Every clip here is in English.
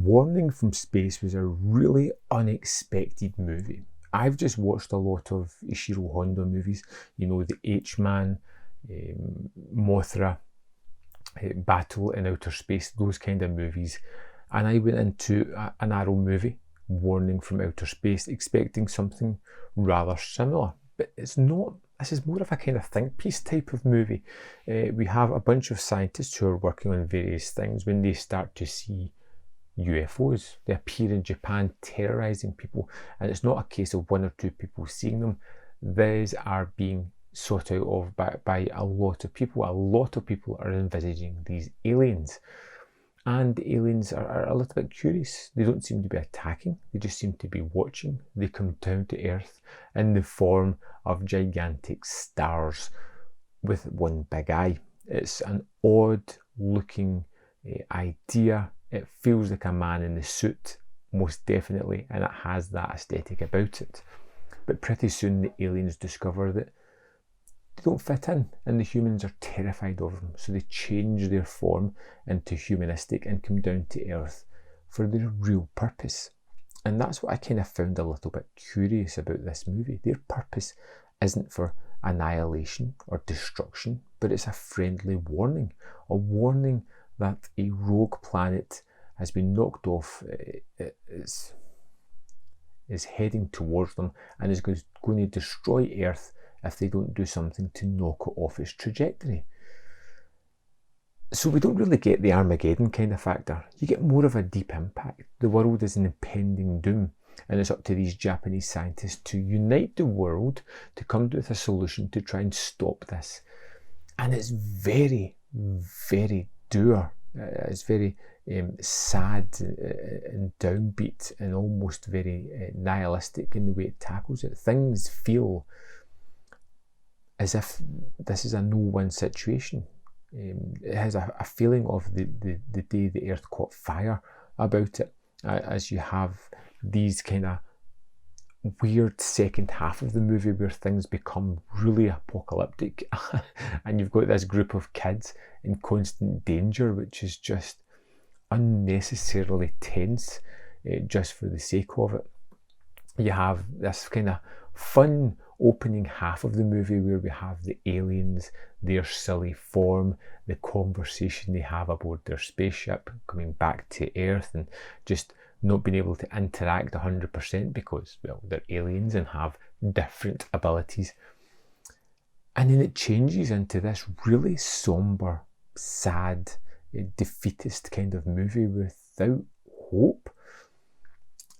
Warning from Space was a really unexpected movie. I've just watched a lot of Ishiro Honda movies, you know, The H-Man, Mothra, Battle in Outer Space, those kind of movies. And I went into an Arrow movie, Warning from Outer Space, expecting something rather similar. But it's not. This is more of a kind of think piece type of movie. We have a bunch of scientists who are working on various things. When they start to see UFOs, they appear in Japan terrorizing people, and it's not a case of one or two people seeing them. These are being sought out of by a lot of people. A lot of people are envisaging these aliens, and the aliens are a little bit curious. They don't seem to be attacking, they just seem to be watching. They come down to Earth in the form of gigantic stars with one big eye. It's an odd looking idea. It feels like a man in the suit, most definitely, and it has that aesthetic about it. But pretty soon the aliens discover that they don't fit in, and the humans are terrified of them, so they change their form into humanistic and come down to Earth for their real purpose. And that's what I kind of found a little bit curious about this movie. Their purpose isn't for annihilation or destruction, but it's a friendly warning, a warning that a rogue planet has been knocked off, is heading towards them, and is going to destroy Earth if they don't do something to knock it off its trajectory. So we don't really get the Armageddon kind of factor. You get more of a deep impact. The world is an impending doom, and it's up to these Japanese scientists to unite the world to come to a solution to try and stop this. And it's very, very dour. It's very sad and downbeat and almost very nihilistic in the way it tackles it. Things feel as if this is a no-win situation. It has a feeling of the day the Earth caught fire about it, as you have these kind of weird second half of the movie where things become really apocalyptic and you've got this group of kids in constant danger, which is just unnecessarily tense just for the sake of it. You have this kind of fun opening half of the movie where we have the aliens, their silly form, the conversation they have aboard their spaceship, coming back to Earth and just not being able to interact 100% because, well, they're aliens and have different abilities. And then it changes into this really somber, sad, defeatist kind of movie without hope.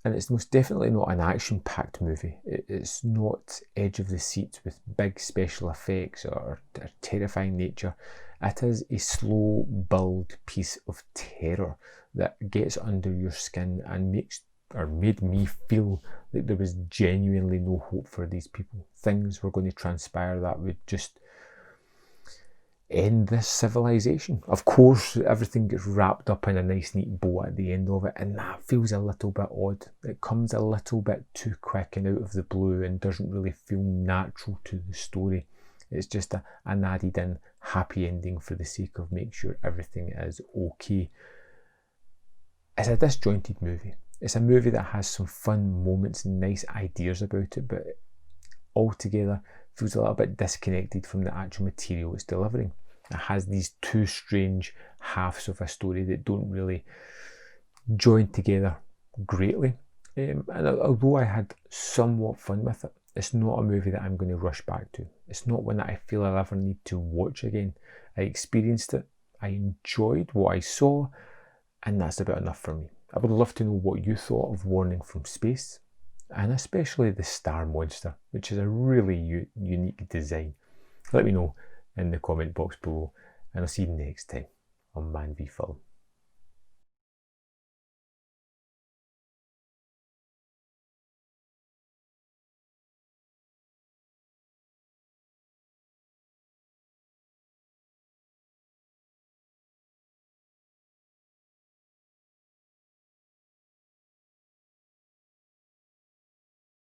And it's most definitely not an action-packed movie. It's not edge of the seat with big special effects or terrifying nature. It is a slow build piece of terror that gets under your skin and made me feel like there was genuinely no hope for these people. Things were going to transpire that would just end this civilization. Of course, everything gets wrapped up in a nice neat bow at the end of it, and that feels a little bit odd. It comes a little bit too quick and out of the blue and doesn't really feel natural to the story. It's just an added in happy ending for the sake of making sure everything is okay. It's a disjointed movie. It's a movie that has some fun moments and nice ideas about it, but altogether feels a little bit disconnected from the actual material it's delivering. It has these two strange halves of a story that don't really join together greatly. And although I had somewhat fun with it, it's not a movie that I'm going to rush back to. It's not one that I feel I'll ever need to watch again. I experienced it, I enjoyed what I saw, and that's about enough for me. I would love to know what you thought of Warning from Space, and especially the star monster, which is a really unique design. Let me know in the comment box below, and I'll see you next time on Man v Film.